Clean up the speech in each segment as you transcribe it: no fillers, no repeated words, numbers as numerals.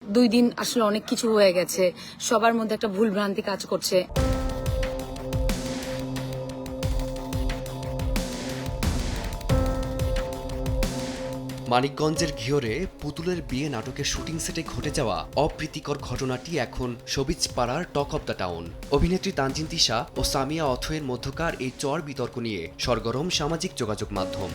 2 দিন আসলে অনেক কিছু হয়ে গেছে, সবার মধ্যে একটা ভুল ভ্রান্তি কাজ করছে। মানিকগঞ্জের ঘিওরে পুতুলের বিয়ে নাটকের শুটিং সেটে ঘটে যাওয়া অপ্রীতিকর ঘটনাটি এখন সবিজপাড়ার টক অব দ্য টাউন। অভিনেত্রী তানজিন তিশা ও সামিয়া অথয়ের মধ্যকার এই চর বিতর্ক নিয়ে সরগরম সামাজিক যোগাযোগ মাধ্যম।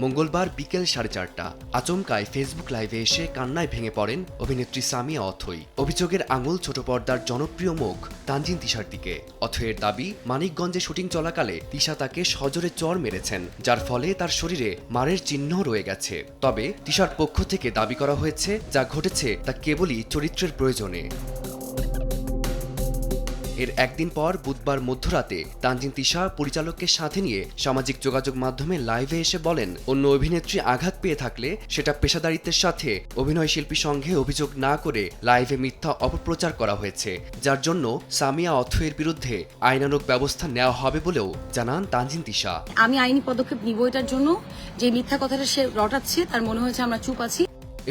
মঙ্গলবার বিকেল 4:30 আচমকায় ফেসবুক লাইভে এসে কান্নায় ভেঙে পড়েন অভিনেত্রী সামিয়া অথই। অভিযোগের আঙুল ছোট পর্দার জনপ্রিয় মুখ তানজিন তিশার দিকে। অথয়ের দাবি, মানিকগঞ্জে শুটিং চলাকালে তিশা তাকে সজোরে চড় মেরেছেন, যার ফলে তার শরীরে মারের চিহ্ন রয়ে গেছে। তবে তিশার পক্ষ থেকে দাবি করা হয়েছে, যা ঘটেছে তা কেবলই চরিত্রের প্রয়োজনে। এর একদিন পর বুধবার মধ্যরাতে তানজিন তিশা পরিচালককে সাথে নিয়ে সামাজিক যোগাযোগ মাধ্যমে লাইভে এসে বলেন, অন্য অভিনেত্রী আঘাত পেয়ে থাকলে সেটা পেশাদারিত্বের সাথে অভিনয় শিল্পী সংঘে অভিযোগ না করে লাইভে মিথ্যা অপপ্রচার করা হয়েছে, যার জন্য সামিয়া অথয়ের বিরুদ্ধে আইনানুগ ব্যবস্থা নেওয়া হবে বলেও জানান তানজিন তিশা। আমি আইনি পদক্ষেপ নিব এটার জন্য। যে মিথ্যা কথাটা সে রটাচ্ছে, তার মনে হয়েছে আমরা চুপ আছি।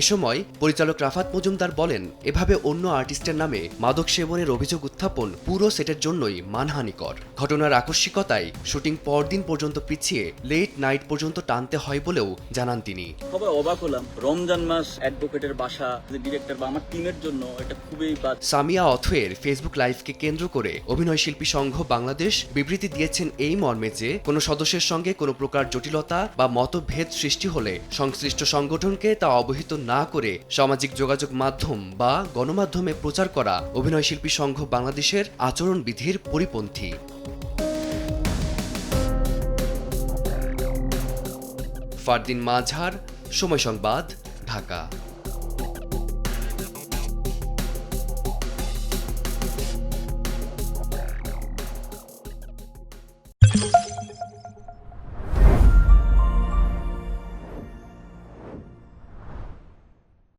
এ সময় পরিচালক রাফাত মজুমদার বলেন, এভাবে অন্য আর্টিস্টের নামে মাদক সেবনের অভিযোগ উত্থাপন পুরো সেটের জন্যই মানহানিকর। ঘটনার আকস্মিকতায় শুটিং পরদিন পর্যন্ত পিছিয়ে লেট নাইট পর্যন্ত টানতে হয় বলেও জানান তিনি। সবাই অবাক হলাম, রমজান মাস, অ্যাডভোকেটের বাসা, ডিরেক্টর বা আমার টিমের জন্য এটা খুবই বাদ। সামিয়া অথয়ের ফেসবুক লাইভকে কেন্দ্র করে অভিনয় শিল্পী সংঘ বাংলাদেশ বিবৃতি দিয়েছেন এই মর্মে যে, কোনো সদস্যের সঙ্গে কোনো প্রকার জটিলতা বা মতভেদ সৃষ্টি হলে সংশ্লিষ্ট সংগঠনকে তা অবহিত না করে সামাজিক যোগাযোগ মাধ্যম বা গণমাধ্যমে প্রচার করা অভিনয় শিল্পী সংঘ বাংলাদেশের আচরণবিধির পরিপন্থী। ফারদিন মাঝার, সময় সংবাদ, ঢাকা।